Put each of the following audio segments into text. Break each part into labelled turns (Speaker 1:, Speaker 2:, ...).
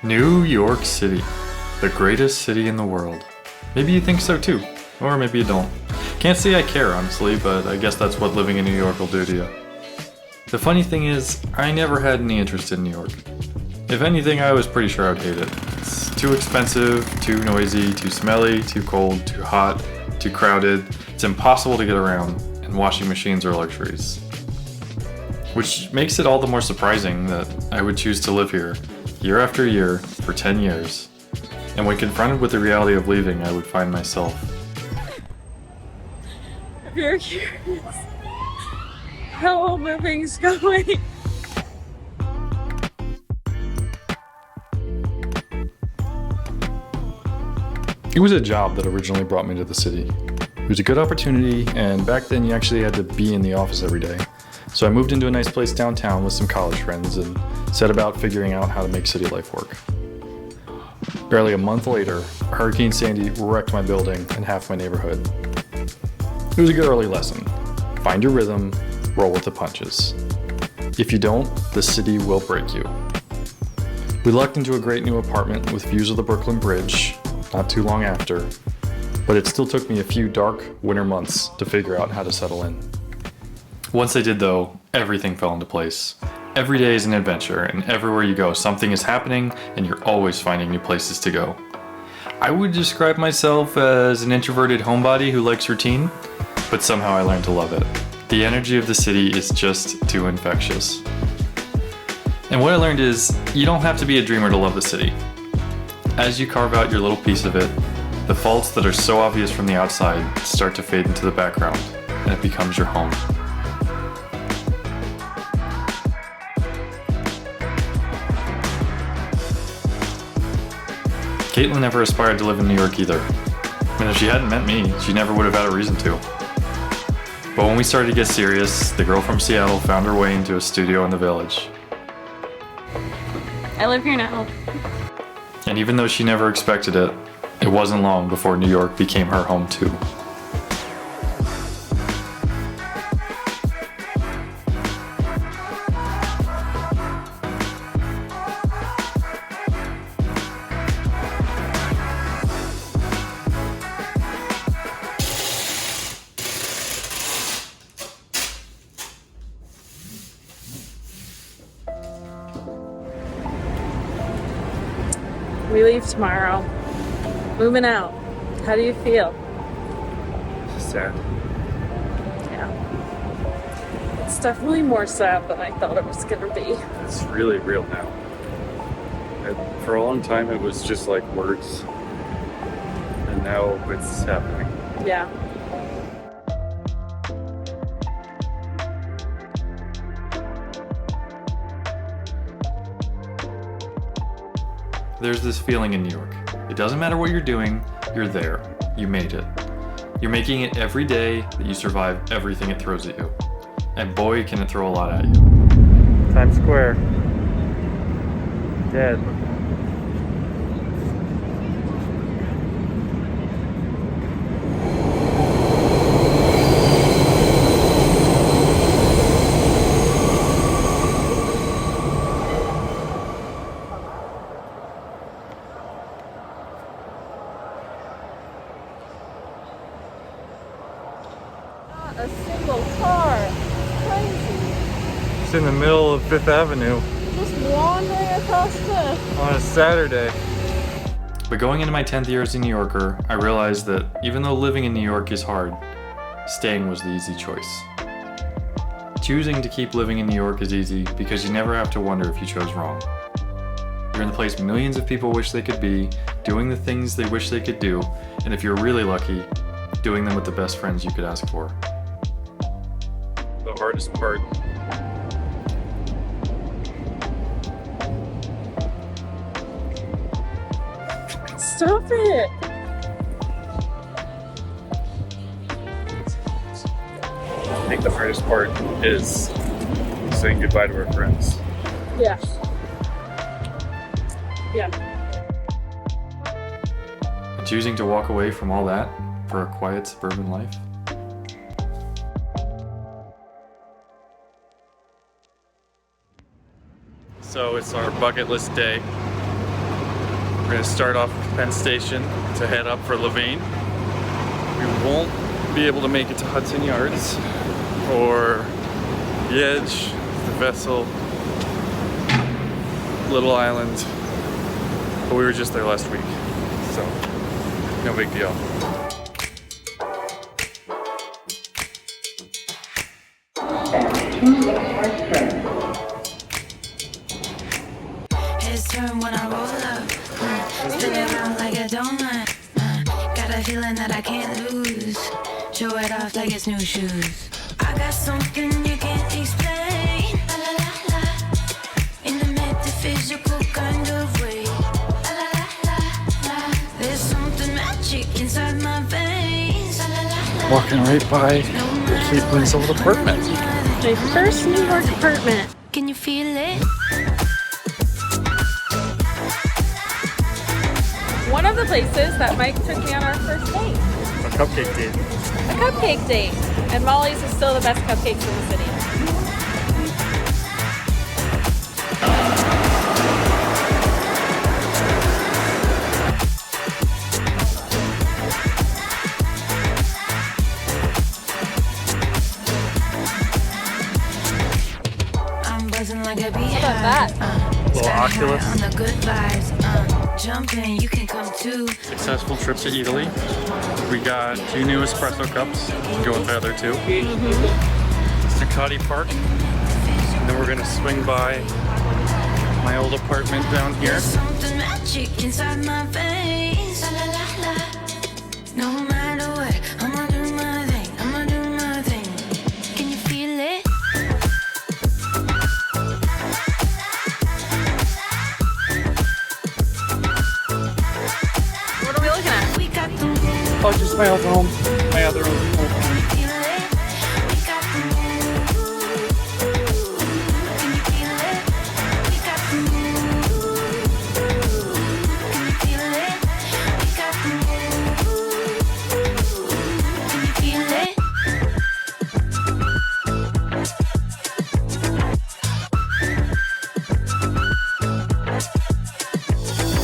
Speaker 1: New York City, the greatest city in the world. Maybe you think so too, or maybe you don't. Can't say I care honestly, but I guess that's what living in New York will do to you. The funny thing is, I never had any interest in New York. If anything, I was pretty sure I'd hate it. It's too expensive, too noisy, too smelly, too cold, too hot, too crowded. It's impossible to get around, and washing machines are luxuries. Which makes it all the more surprising that I would choose to live here, year after year, for 10 years. And when confronted with the reality of leaving, I would find myself.
Speaker 2: I'm very curious how all moving's going.
Speaker 1: It was a job that originally brought me to the city. It was a good opportunity, and back then you actually had to be in the office every day. So I moved into a nice place downtown with some college friends and set about figuring out how to make city life work. Barely a month later, Hurricane Sandy wrecked my building and half my neighborhood. It was a good early lesson. Find your rhythm, roll with the punches. If you don't, the city will break you. We lucked into a great new apartment with views of the Brooklyn Bridge not too long after, but it still took me a few dark winter months to figure out how to settle in. Once I did though, everything fell into place. Every day is an adventure, and everywhere you go, something is happening, and you're always finding new places to go. I would describe myself as an introverted homebody who likes routine, but somehow I learned to love it. The energy of the city is just too infectious. And what I learned is, you don't have to be a dreamer to love the city. As you carve out your little piece of it, the faults that are so obvious from the outside start to fade into the background, and it becomes your home. Caitlin never aspired to live in New York either. And if she hadn't met me, she never would have had a reason to. But when we started to get serious, the girl from Seattle found her way into a studio in the Village.
Speaker 2: I live here now.
Speaker 1: And even though she never expected it, it wasn't long before New York became her home too.
Speaker 2: We leave tomorrow. Moving out. How do you feel?
Speaker 3: Sad.
Speaker 2: Yeah. It's definitely more sad than I thought it was gonna be.
Speaker 3: It's really real now. For a long time, it was just like words, and now it's happening.
Speaker 2: Yeah.
Speaker 1: There's this feeling in New York. It doesn't matter what you're doing, you're there. You made it. You're making it every day that you survive everything it throws at you. And boy, can it throw a lot at you.
Speaker 3: Times Square. Dead.
Speaker 2: Not a single car. Crazy.
Speaker 3: It's in the middle of Fifth Avenue
Speaker 2: Just wandering across Fifth.
Speaker 3: on a Saturday.
Speaker 1: But going into my 10th year as a New Yorker, I realized that even though living in New York is hard, staying was the easy choice. Choosing to keep living in New York is easy because you never have to wonder if you chose wrong. You're in the place millions of people wish they could be, doing the things they wish they could do, and if you're really lucky, doing them with the best friends you could ask for.
Speaker 3: The hardest part.
Speaker 2: Stop it.
Speaker 3: I think the hardest part is saying goodbye to our friends.
Speaker 2: Yeah. Yeah.
Speaker 1: And choosing to walk away from all that for a quiet suburban life. So it's our bucket list day.
Speaker 3: We're gonna start off Penn Station to head up for Louvain. We won't be able to make it to Hudson Yards or Liège, the vessel, Little Island, but we were just there last week, so no big deal.
Speaker 4: His turn when I roll up, spin it around like a donut. Got a feeling that I can't lose. Show it off like it's new shoes. I got something you can't explain. La la la la. In a metaphysical kind of way. La la la la la. There's something magic inside my veins. La la la la.
Speaker 3: Walking right by Caitlin's old apartment.
Speaker 2: My first New York apartment.
Speaker 4: Can you feel it?
Speaker 2: One of the places that Mike took me on our first date.
Speaker 3: A cupcake date.
Speaker 2: A cupcake date. And Molly's is still the best cupcakes in the city.
Speaker 4: I'm buzzing like a beehive.
Speaker 2: How about that?
Speaker 3: Little
Speaker 4: Sky high
Speaker 3: Oculus.
Speaker 4: on the good vibes. Jump in, you can come too.
Speaker 3: Successful trip to Italy. We got 2 new espresso cups. Go with the other 2. Zuccotti Park. And then we're gonna swing by my old apartment down here.
Speaker 4: There's something magic inside my veins. La la la la. No matter what, I'ma do my thing. I'ma do my thing. Can you feel it?
Speaker 2: What are we looking at?
Speaker 4: We got the move.
Speaker 3: Oh, just my other home. My other home.
Speaker 4: Feel it? We got the move. Can you feel it? We got the move. Can you feel it? We got the move. Can you feel it?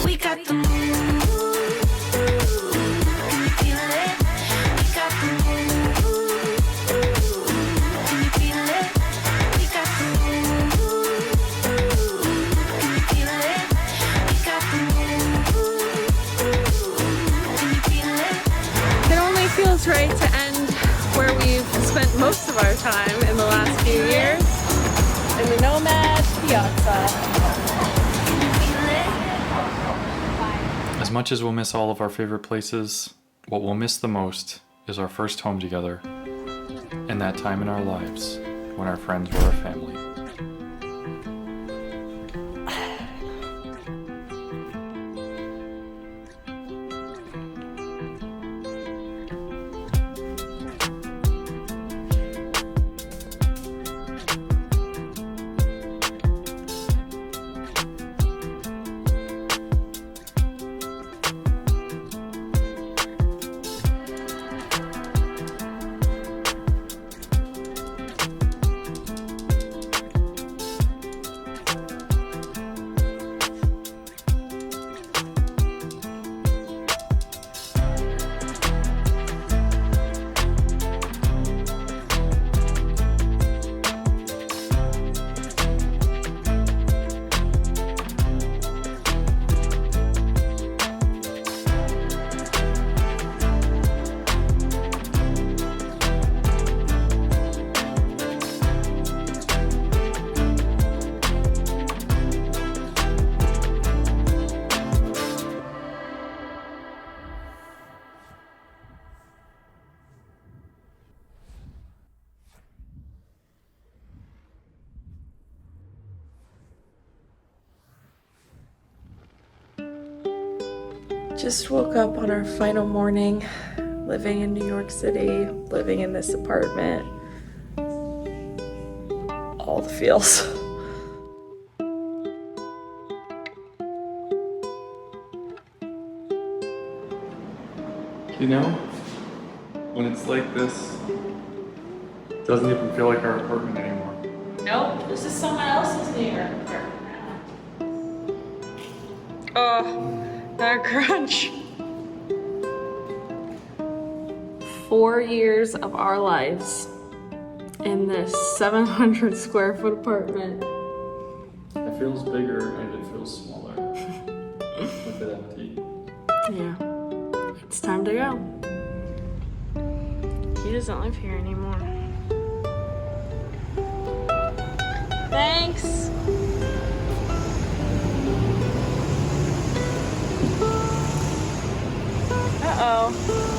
Speaker 4: We got the move. Can you feel it? We got the move. Can you feel it? We got the move. Can you feel it? We got the move. Can you feel it?
Speaker 2: It only feels right to end where we've spent most of our time in the last few years, in the Nomad Piazza.
Speaker 4: Can you feel it?
Speaker 1: As much as we'll miss all of our favorite places, what we'll miss the most is our first home together and that time in our lives when our friends were a family.
Speaker 2: Just woke up on our final morning, living in New York City, living in this apartment. All the feels.
Speaker 3: You know, when it's like this, it doesn't even feel like our apartment anymore.
Speaker 2: Nope, this is someone else's New York apartment now. Oh, That crunch. 4 years of our lives in this 700 square foot apartment.
Speaker 1: It feels bigger and it feels smaller with it empty.
Speaker 2: Yeah. It's time to go. He doesn't live here anymore. Thanks. Uh-oh.